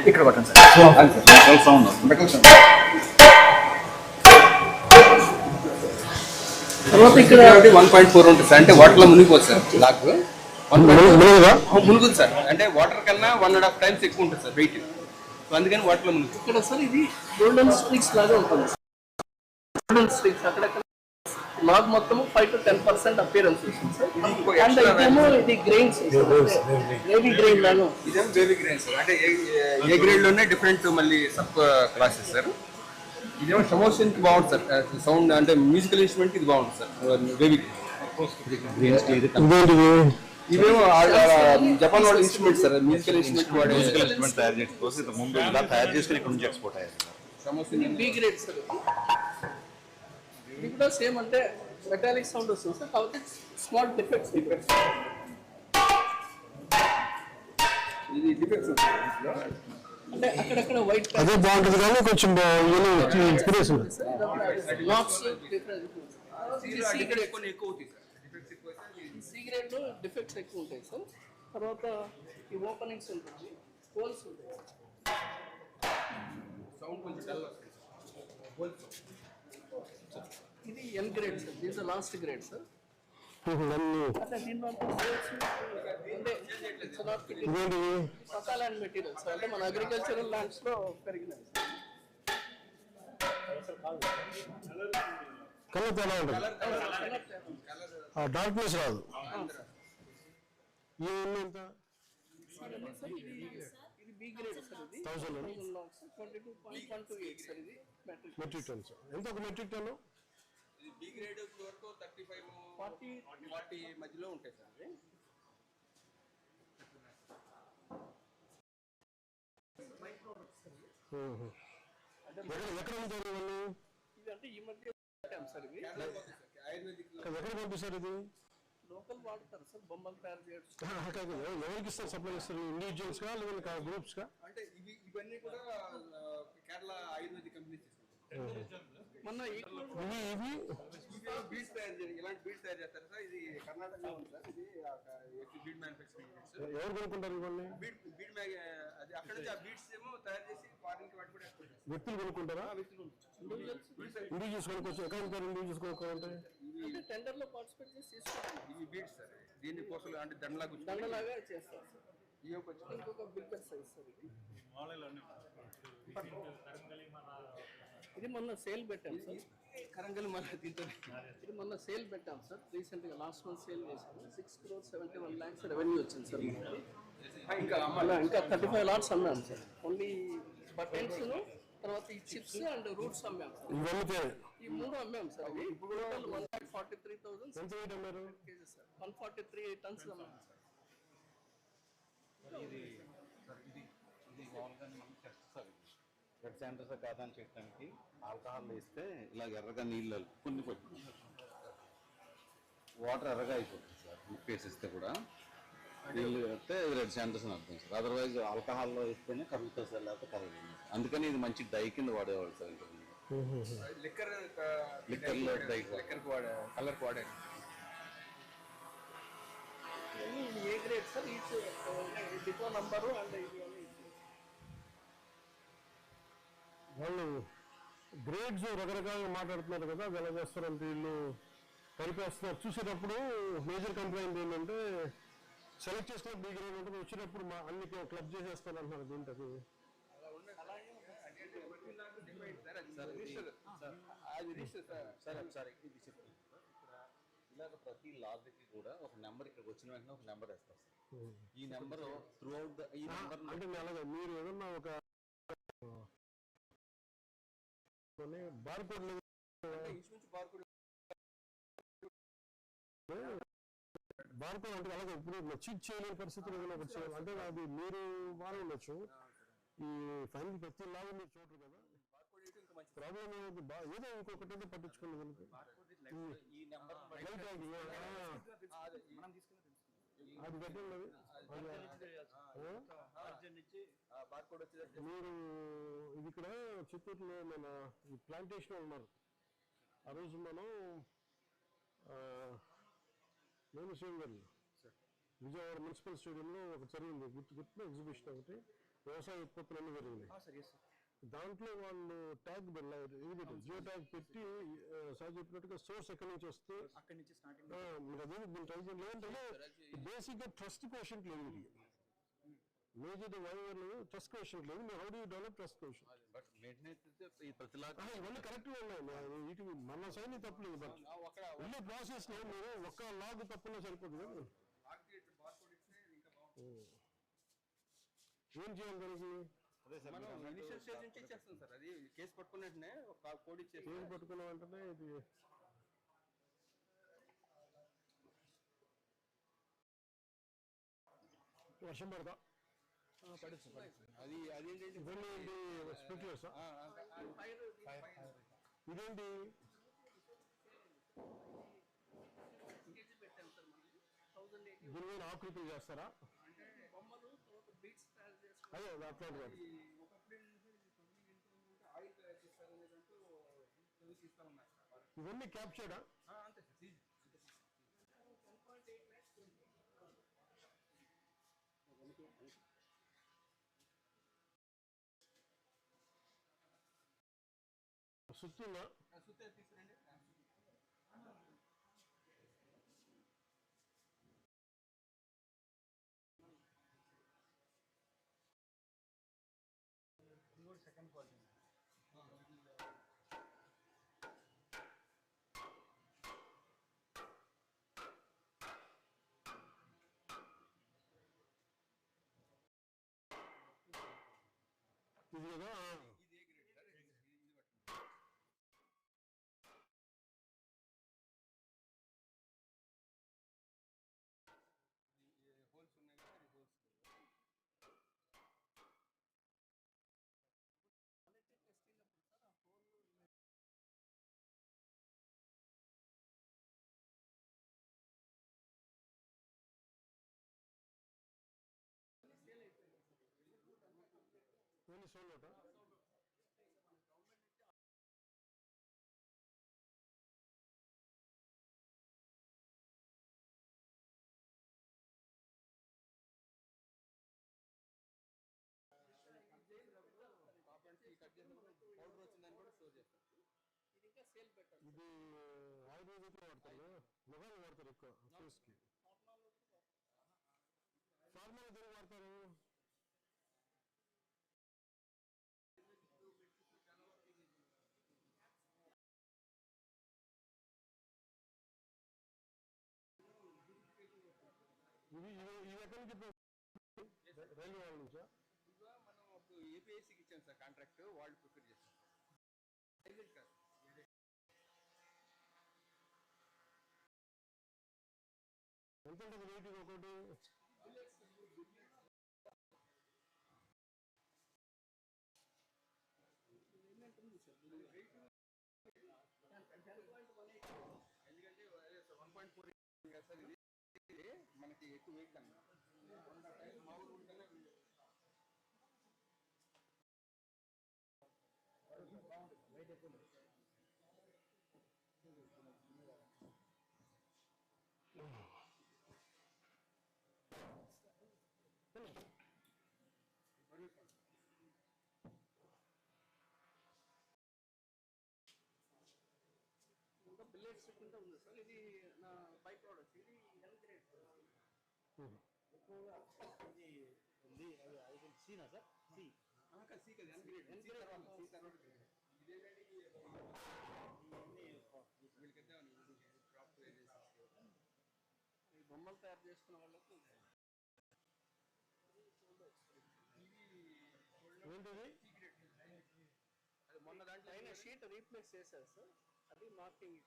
ఇక్కడ కొట్టండి sir. Sound తర్వాత ఇక్కడ 1.4 ఉంటుంది సార్. అంటే వాటర్లో మునిగిపోతుంది సార్. బ్లాక్ మునుగుతుంది సార్. అంటే వాటర్ కన్నా 1.5 times ఎక్కువ ఉంటుంది సార్ వెయిట్. సో అందుకని వాటర్లో మునుగుతుంది. ఇక్కడ సార్ ఇది గోల్డెన్ స్ట్రిక్స్ లాగా ఉంటుంది. గోల్డెన్ స్ట్రిక్స్ అక్కడక్కడ లాగ్ మొత్తం 5 to 10% అపియరెన్స్ వస్తుంది సార్. అండ్ ఇదేమో ఇది గ్రెయిన్స్, బేబీ గ్రెయిన్ లాగా. ఇదేమో బేబీ గ్రెయిన్ సార్. అంటే ఏ గ్రేడ్ లోనే డిఫరెంట్ మళ్ళీ సబ్ క్లాసెస్ సార్. ఇదేమో షమోషన్ కి బాగుంటుంది సార్. సౌండ్ అంటే మ్యూజికల్ ఇన్స్ట్రుమెంట్ ఇది బాగుంటుంది సార్. బేబీ ఇవేమో జపాన్ వాళ్ళ ఇన్స్ట్రుమెంట్ సార్. మ్యూజికల్ ఇన్స్ట్రుమెంట్ తయారు చేసుకోవచ్చు. ఇది ముందు ఇలా తయారు చేసుకుని ఇక్కడ నుంచి ఎక్స్పోర్ట్ అయ్యారు. షమోషన్ బి గ్రేడ్ సార్. ఇది కూడా సేమ్ అంటే మెటాలిక్ సౌండ్ వస్తుంది సార్. కాబట్టి స్మాల్ డిఫెక్ట్స్ ఇది డిఫెక్ట్స్ అంటే అక్కడక్కడ వైట్ అదే బాగుంటుంది కానీ కొంచెం ఎక్స్పీరియన్స్ నాట్స్ కొన్ని ఎక్కువ అవుతాయి సార్. సి గ్రేడ్ లో డిఫెక్ట్స్ ఎక్కువ ఉంటాయి సార్. తర్వాత ఈ ఓపెనింగ్స్ ఉంటుంది, హోల్స్ ఉంటాయి. సౌండ్ కొంచెం డల్ వస్తుంది. ఇది N grade sir. This the last grade sir. అంటే దీంట్లో ససాల్ అండ్ మెటీరియల్స్ అంటే మన అగ్రికల్చరల్ ల్యాండ్స్ లో పెరిగినాయి కలర్ తేడా ఉంటుంది, డార్క్నెస్ రాదు. ఇది బి గ్రేడ్ సార్. ఇది 22.128 సార్. ఇది మెట్రిక్ టన్స్. ఎంత ఒక మెట్రిక్ టన్? బి గ్రేడ్ వరకు 35-40 మధ్యలో ఉంటాయి సార్. ఎక్కడ ఉంటారు వాళ్ళు? ఇది అంటే ఈ మధ్య సార్. ఇది ఎక్కడ పంపిస్తారు? ఇది లోకల్ వాడతారు సార్. బొమ్మలు తయారు చేయడం. ఎవరికి ఇస్తారు? సప్లై ఇస్తారు? ఇండివిజువల్స్ గా లేదా గ్రూప్స్ గా? అంటే ఇవన్నీ కూడా కేరళ ఆయుర్వేదిక్ కంపెనీ మొన్న ఇవి బీడ్స్ తయారు చేయాలి. ఇలాంటి బీడ్స్ తయారు చేస్తారు సార్. ఇది కర్ణాటకలో ఉంది సార్. ఇది బీడ్ మ్యానుఫ్యాక్చరింగ్. ఎవరు కొనుక్కుంటారు ఇవన్నీ? బీడ్ అది అక్కడ నుంచి ఆ బీడ్స్ ఏమో తయారు చేసి ఫారిన్ కి వాటి కూడా ఎక్స్పోర్ట్ చేస్తారు. వ్యక్తులు కొనుక్కుంటారా? ఇండివిజువల్స్ కొనుక్కోవచ్చు. ఎక్కడ ఉంటారు ఇండివిజువల్స్ కొనుక్కోవాలంటే? అంటే టెండర్ లో పార్టిసిపేట్ చేసి తీసుకుంటారు. ఇవి బీడ్స్ సార్. దీన్ని కోసలు అంటే దండలాగా చేస్తారు సార్. ఇంకొక బిగ్గర్ సైజ్ సార్. ఇది మొన్న సేల్ పెట్టాం సార్. కరంగల్ మళ్ళీ దీంతో ఇది మొన్న సేల్ పెట్టాం సార్. రీసెంట్గా లాస్ట్ మంత్ సేల్ చేసాము. 6.71 crores రెవెన్యూ వచ్చింది సార్. ఇంకా 35 lots అమ్మాము సార్. ఓన్లీ బటన్స్, తర్వాత ఈ చిప్స్ అండ్ రూట్స్ అమ్మాము సార్. ఈ మూడు అమ్మాము సార్. ఇప్పుడు 143,000 kgs సార్. 143 tons అమ్మాము సార్. రెడ్ శాండర్స్ కాదని చెప్పడానికి ఆల్కహాల్ వేస్తే ఇలా ఎర్రగా నీళ్ళు కొన్ని వాటర్ ఎర్రగా అయిపోతుంది సార్. ఉప్పు వేసిస్తే కూడా నీళ్ళు వేస్తే రెడ్ శాండర్స్ అని అర్థం సార్. అదర్వైజ్ ఆల్కహాల్లో వేస్తేనే కరుగుతుంది సార్, లేకపోతే కరగదు. అందుకని ఇది మంచి డై కింద వాడేవాళ్ళు సార్. లిక్కర్లో డై కలర్ వాడారు. A grade sir? Each depot number and ఇది వాళ్ళు గ్రేడ్స్ రకరకాలుగా మాట్లాడుతున్నారు కదా. అది ఎలా చేస్తారంటే వీళ్ళు కలిపేస్తున్నారు. చూసేటప్పుడు మేజర్ కంప్లైంట్ ఏంటంటే సెలెక్ట్ చేసుకున్న బి గ్రేడ్ ఉంటుంది, వచ్చేటప్పుడు అన్ని క్లబ్ చేసేస్తారు అంటున్నారు. దీంట్లో ఇలాగ ప్రతి లాగ్కి కూడా ఒక నెంబర్ ఇక్కడికి వచ్చిన వెంటనే ఒక నెంబర్ వేస్తారు సార్. ఈ నెంబర్ త్రూ అవుట్ ఈ నెంబర్ అంటే అలాగే మీరు ఏదన్నా ఒక బార్కోడ్ బార్కోడ్ అంటే అలాగే ఇప్పుడు చీట్ చేయలేని పరిస్థితులు ఏదైనా ఒకటి చేయాలి అంటే అది మీరు బాగా ఉండొచ్చు. ఈ ఫైనల్ ప్రతి లాగా మీరు చూడరు కదా. ప్రాబ్లం ఏదో ఇంకొకటి ఏదో పట్టించుకోండి. అది పెట్టండి. మీరు ఇది ఇక్కడ చిత్తూరులో మన ఈ ప్లాంటేషన్ ఉన్నారు. ఆ రోజు మనం మేము శ్రీగారు విజయవాడ మున్సిపల్ స్టేడియంలో ఒక జరిగింది గుర్తు ఎగ్జిబిషన్ ఒకటి. వ్యవసాయ ఉత్పత్తులన్నీ పెరిగినాయి. Sir yes sir. దాంట్లో వాళ్ళు ట్యాగ్ జియో ట్యాగ్ పెట్టి సార్ చెప్పినట్టుగా సోర్స్ ఎక్కడి నుంచి వస్తే అక్కడి నుంచి స్టార్టింగ్ మీరు అదే మీరు ట్రై చేయండి. లేదంటే బేసిక్గా ట్రస్ట్ క్వశ్చన్ లేదు, మేజర్ వైవర్లు ట్రస్ట్ క్వశ్చన్ లేదు. మీరు how do develop trust question? But maintenance ఈ ప్రతిలాగా ఇవన్నీ కరెక్ట్గా ఉన్నాయి, వీటి మన సైన్ తప్పలేదు. బట్ వెళ్ళే ప్రాసెస్ లో మీరు ఒక్క లాగ్ తప్పులో సరిపోతుంది కదా. ఏం చేయాలి దానికి? మనం ఇనిషియల్ స్టేజ్ నుంచి ఇచ్చేస్తాం సార్. అది కేసు పట్టుకున్న వెంటనే ఒక కోడ్ ఇచ్చేసి ఏం పట్టుకున్న వెంటనే ఇది వర్షం పడతా అది అదేంటంటే ఇవన్నీ ఏంటి స్ప్రింక్లర్స్? ఇదేంటి పెట్టాం సార్ మనం 1080 దీని మీద ఆకృతులు చేస్తారా? అంటే బొమ్మలు బీట్స్ తయారు చేసుకుంటాం. అదే అట్లాంటి వాటి ఒకప్పుడు ఆయిల్ తయారు చేస్తారనేదంటూ ఇస్తా ఉన్నారు సార్. ఇవన్నీ క్యాప్చర్డా? అంతే సార్. 1.8 lakhs సుత్తుందా? సుత్తే తీసుకురండి. సెకండ్ క్వాలిటీ ఇది కదా. ఇది ఏ గ్రేడ్ సార్? ఇది పట్టండి. హోల్స్ ఉన్నాయి కదా, ఇది హోల్స్ టెస్ట్ అయినప్పుడు సార్ ఆ హోల్ సేల్ అయిపోయింది. ఓన్లీ సోల్డ్ పౌడర్ వచ్చిందని కూడా స్టోర్ చేస్తారు. ఇది ఇంకా సేల్ పెట్టారు. ఇది ఆయుర్వేదిక్లో వాడతారు, మొగాలు వాడతారు ఎక్కువ ఫేస్కి. ఫార్మల్ దేనికి వాడతారు? ఇది ఎక్కడి నుంచి రైల్వే వాళ్ళ నుంచా? ఇదిగా మనం అప్పుడు ఏపీఐసీకి ఇచ్చాం సార్ కాంట్రాక్ట్, వాళ్ళు ప్రిపేర్ చేస్తాం. ఎంత ఉంటుంది వెయిట్ ఒకటి? ఎందుకంటే 1.4 సార్ ఇది మనకి ఎక్కువ వెయిట్ కన్నా మామూలు ఉంటేనే వెయిట్ ఎక్కువ. ఇంకా బిల్లెట్ స్టిక్ ఉంటే ఉంది సార్. ఇది నా బై ప్రోడక్ట్. ఇది ఎన్ గ్రేడ్ ఎక్కువగా ఇది ఉంది. అది సీనా సార్? సి సి కదా, ఎన్ గ్రేడ్. ఎన్ గ్రేడ్ సి తర్వాత ఇదేంటంటే వీళ్ళకైతే క్రాప్ ఈ బొమ్మలు తయారు చేసుకున్న వాళ్ళకు అది మొన్న దాంట్లో అయిన షీట్ రీప్లేస్ చేశారు సార్. అది మార్కింగ్